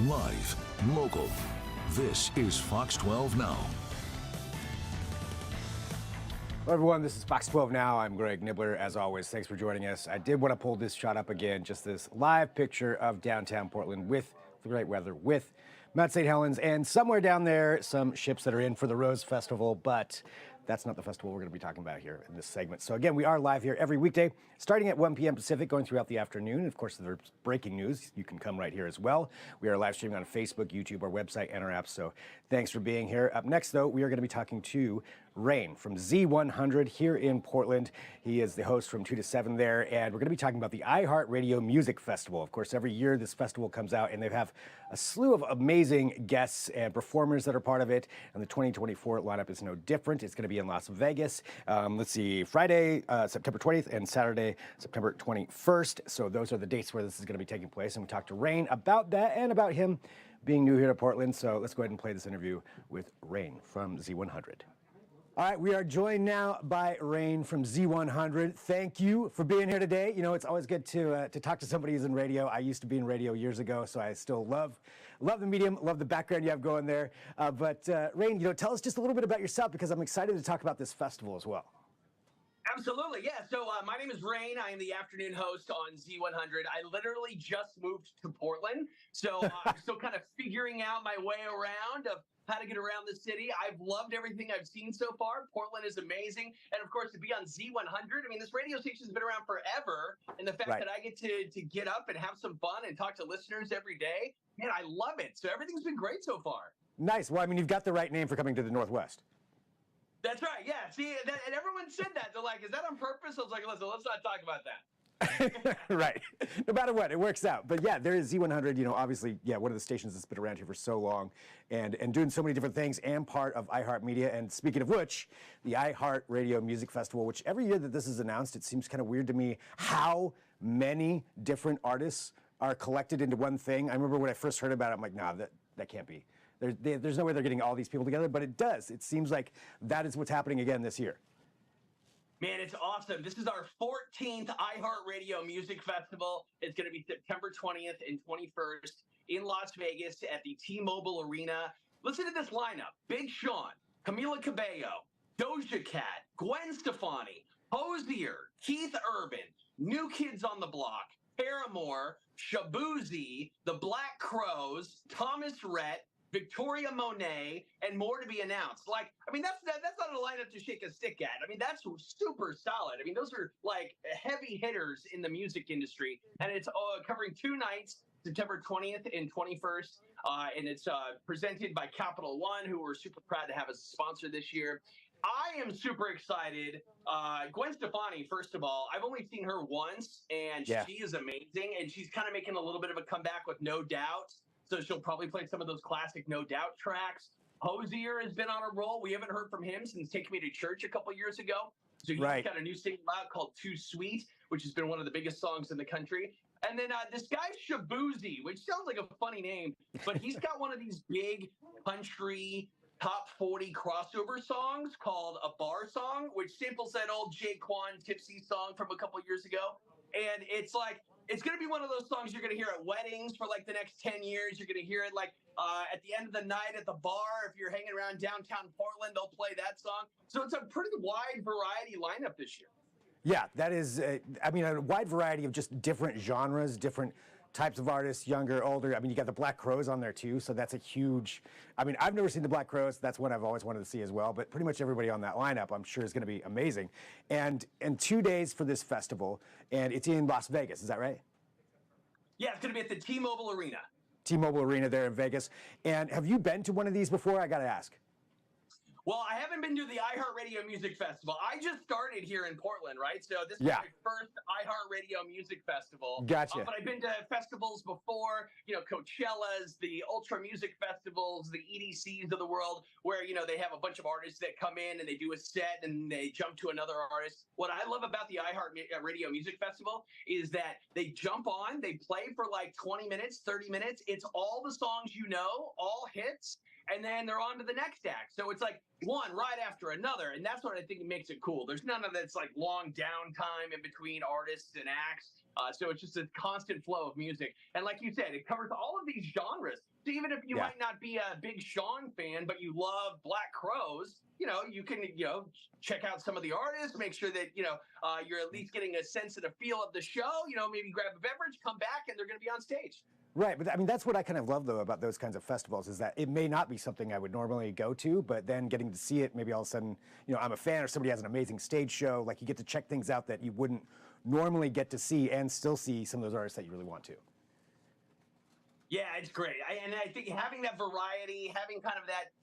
Live, local. This is Fox 12 Now. Hello everyone, this is Fox 12 Now. I'm Greg Nibbler. As always, thanks for joining us. I did want to pull this shot up again, just this live picture of downtown Portland with the great weather, with Mount St. Helens, and somewhere down there, some ships that are in for the Rose Festival, but that's not the festival we're going to be talking about here in this segment. So again, we are live here every weekday, starting at 1 p.m. Pacific, going throughout the afternoon. Of course, if there's breaking news, you can come right here as well. We are live streaming on Facebook, YouTube, our website, and our apps. So thanks for being here. Up next, though, we are going to be talking to Rayne from Z100 here in Portland. He is the host from 2 to 7 there, and we're going to be talking about the iHeartRadio Music Festival. Of course, every year this festival comes out, and they have a slew of amazing guests and performers that are part of it, and the 2024 lineup is no different. It's going to be in Las Vegas. Let's see, Friday, September 20th, and Saturday, September 21st. So those are the dates where this is going to be taking place, and we talked to Rayne about that and about him being new here to Portland. So let's go ahead and play this interview with Rayne from Z100. All right, we are joined now by Rayne from Z100. Thank you for being here today. You know, it's always good to talk to somebody who's in radio. I used to be in radio years ago, so I still love the medium, love the background you have going there. But Rayne, you know, tell us just a little bit about yourself, because I'm excited to talk about this festival as well. Absolutely, yeah. So my name is Rayne. I am the afternoon host on Z100. I literally just moved to Portland, so I'm still kind of figuring out my way around of how to get around the city. I've loved everything I've seen so far. Portland is amazing. And of course, to be on Z100, I mean, this radio station's been around forever. And the fact that I get to get up and have some fun and talk to listeners every day, man, I love it. So everything's been great so far. Nice. Well, I mean, you've got the right name for coming to the Northwest. That's right. Yeah. See, and everyone said that. They're like, is that on purpose? I was like, listen, let's not talk about that. Right. No matter what, it works out. But yeah, there is Z100, you know, obviously, yeah, one of the stations that's been around here for so long and doing so many different things, and part of iHeartMedia. And speaking of which, the iHeartRadio Music Festival, which every year that this is announced, it seems kind of weird to me how many different artists are collected into one thing. I remember when I first heard about it, I'm like, nah, that can't be. There's no way they're getting all these people together, but it does. It seems like that is what's happening again this year. Man, it's awesome. This is our 14th iHeartRadio Music Festival. It's going to be September 20th and 21st in Las Vegas at the T-Mobile Arena. Listen to this lineup. Big Sean, Camila Cabello, Doja Cat, Gwen Stefani, Hozier, Keith Urban, New Kids on the Block, Paramore, Shabuzi, The Black Crowes, Thomas Rhett, Victoria Monet, and more to be announced. Like, I mean, that's not a lineup to shake a stick at. I mean, that's super solid. I mean, those are like heavy hitters in the music industry. And it's covering 2 nights, September 20th and 21st. And it's presented by Capital One, who we're super proud to have as a sponsor this year. I am super excited. Gwen Stefani, first of all, I've only seen her once, and she is amazing. And she's kind of making a little bit of a comeback with No Doubt. So she'll probably play some of those classic No Doubt tracks. Hozier has been on a roll. We haven't heard from him since Take Me to Church a couple years ago. So he's got a new single out called Too Sweet, which has been one of the biggest songs in the country. And then this guy Shabuzi, which sounds like a funny name, but he's got one of these big country top 40 crossover songs called A Bar Song, which samples that old Jaquan Tipsy song from a couple years ago. And it's like, it's going to be one of those songs you're going to hear at weddings for like the next 10 years. You're going to hear it like at the end of the night at the bar. If you're hanging around downtown Portland, they'll play that song. So it's a pretty wide variety lineup this year. Yeah, that is, I mean, a wide variety of just different genres, different types of artists, younger, older. I mean, you got the Black Crowes on there too, so that's a huge, I mean, I've never seen the Black Crowes. That's one I've always wanted to see as well, but pretty much everybody on that lineup, I'm sure, is going to be amazing. And 2 days for this festival, and it's in Las Vegas, is that right? Yeah, it's going to be at the T-Mobile Arena. T-Mobile Arena there in Vegas. And have you been to one of these before? I got to ask. Well, I haven't been to the iHeartRadio Music Festival. I just started here in Portland, right? So this is my first iHeartRadio Music Festival. Gotcha. But I've been to festivals before, you know, Coachella's, the Ultra Music Festivals, the EDCs of the world, where, you know, they have a bunch of artists that come in and they do a set and they jump to another artist. What I love about the iHeartRadio Music Festival is that they jump on, they play for like 20 minutes, 30 minutes. It's all the songs you know, all hits, and then they're on to the next act. So it's like one right after another, and that's what I think makes it cool. There's none of that's like long downtime in between artists and acts. So it's just a constant flow of music. And like you said, it covers all of these genres. So even if you might not be a big Sean fan, but you love Black Crowes, you can, check out some of the artists, make sure that, you're at least getting a sense of the feel of the show, maybe grab a beverage, come back, and they're going to be on stage. Right, but I mean, that's what I kind of love, though, about those kinds of festivals, is that it may not be something I would normally go to, but then getting to see it, maybe all of a sudden, I'm a fan, or somebody has an amazing stage show, like you get to check things out that you wouldn't normally get to see, and still see some of those artists that you really want to. Yeah, it's great. And I think having that variety, having kind of that,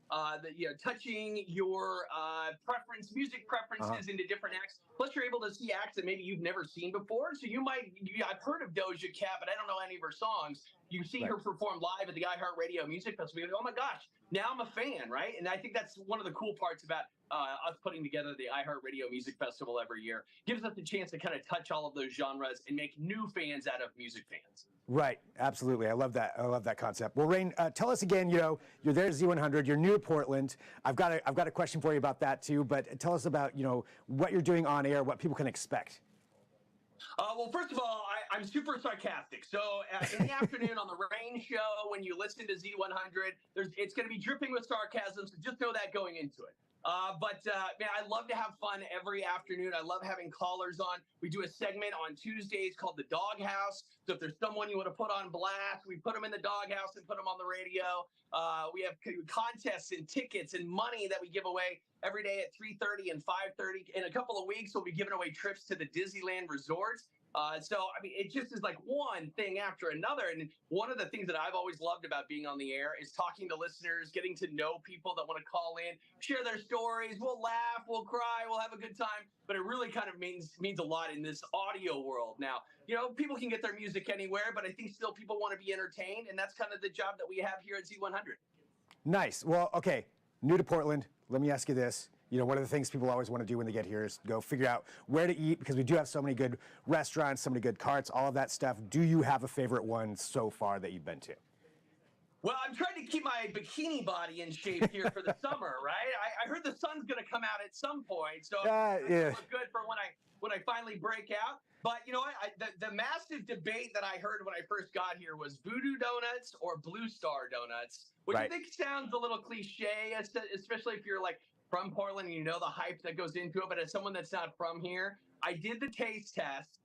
touching your music preferences into different acts. Plus, you're able to see acts that maybe you've never seen before. So I've heard of Doja Cat, but I don't know any of her songs. You see her perform live at the iHeartRadio Music Festival. You go, oh my gosh, now I'm a fan, right? And I think that's one of the cool parts about us putting together the iHeartRadio Music Festival every year. Gives us the chance to kind of touch all of those genres and make new fans out of music fans. Right, absolutely. I love that. I love that concept. Well, Rayne, tell us again. You're there at Z100. You're new to Portland. I've got a question for you about that too. But tell us about what you're doing on air, what people can expect. Well, first of all, I'm super sarcastic. So in the afternoon on the Rayne show, when you listen to Z100, it's going to be dripping with sarcasm. So just know that going into it. Man, I love to have fun every afternoon. I love having callers on. We do a segment on Tuesdays called the Doghouse. So if there's someone you want to put on blast, we put them in the doghouse and put them on the radio. We have contests and tickets and money that we give away every day at 3:30 and 5:30. In a couple of weeks, we'll be giving away trips to the Disneyland resorts. It just is like one thing after another. And one of the things that I've always loved about being on the air is talking to listeners, getting to know people that want to call in, share their stories. We'll laugh, we'll cry, we'll have a good time. But it really kind of means a lot in this audio world. Now, people can get their music anywhere, but I think still people want to be entertained. And that's kind of the job that we have here at Z100. Nice. Well, okay. New to Portland. Let me ask you this. One of the things people always want to do when they get here is go figure out where to eat, because we do have so many good restaurants, so many good carts, all of that stuff. Do you have a favorite one so far that you've been to? Well, I'm trying to keep my bikini body in shape here for the summer, right? I heard the sun's going to come out at some point, so it's look good for when I finally break out. But you know what? The massive debate that I heard when I first got here was Voodoo Donuts or Blue Star Donuts, which I think sounds a little cliche, especially if you're like from Portland and the hype that goes into it. But as someone that's not from here, I did the taste test.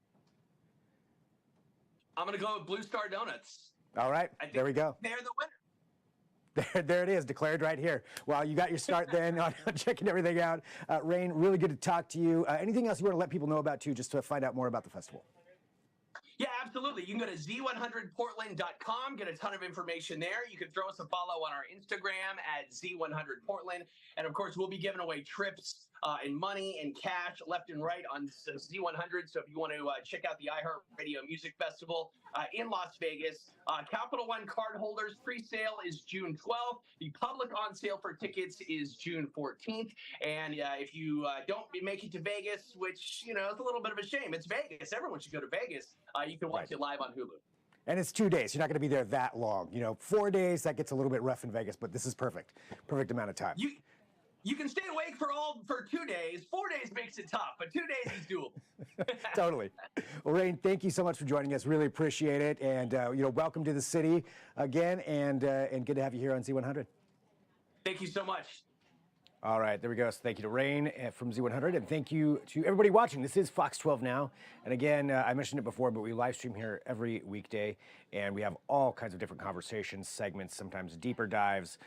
I'm going to go with Blue Star Donuts. All right, there we go. They're the winner. There it is, declared right here. Well, you got your start then on checking everything out. Rayne, really good to talk to you. Anything else you want to let people know about too, just to find out more about the festival? Yeah, absolutely. You can go to z100portland.com, get a ton of information there. You can throw us a follow on our Instagram at z100portland. And of course, we'll be giving away trips and money and cash left and right on Z100. So if you want to check out the iHeartRadio Music Festival in Las Vegas, Capital One card holders pre-sale is June 12th. The public on sale for tickets is June 14th. And if you don't make it to Vegas, which, is a little bit of a shame, it's Vegas. Everyone should go to Vegas. You can watch it live on Hulu. And it's 2 days. You're not going to be there that long. 4 days, that gets a little bit rough in Vegas, but this is perfect. Perfect amount of time. You can stay awake for 2 days. 4 days makes it tough, but 2 days is doable. Totally. Well, Rayne, thank you so much for joining us. Really appreciate it. And, welcome to the city again, and good to have you here on Z100. Thank you so much. All right, there we go. So thank you to Rayne from Z100, and thank you to everybody watching. This is Fox 12 Now. And again, I mentioned it before, but we live stream here every weekday, and we have all kinds of different conversations, segments, sometimes deeper dives,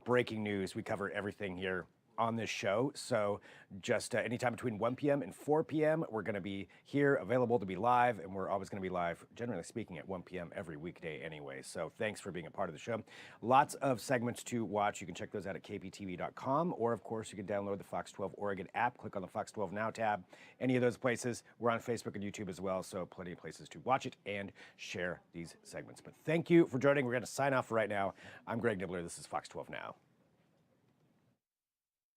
breaking news. We cover everything here on this show. So just anytime between 1 p.m. and 4 p.m., we're going to be here, available to be live, and we're always going to be live, generally speaking, at 1 p.m. every weekday anyway. So thanks for being a part of the show. Lots of segments to watch. You can check those out at kptv.com, or of course, you can download the Fox 12 Oregon app, click on the Fox 12 Now tab, any of those places. We're on Facebook and YouTube as well, so plenty of places to watch it and share these segments. But thank you for joining. We're going to sign off right now. I'm Greg Nibbler. This is Fox 12 Now.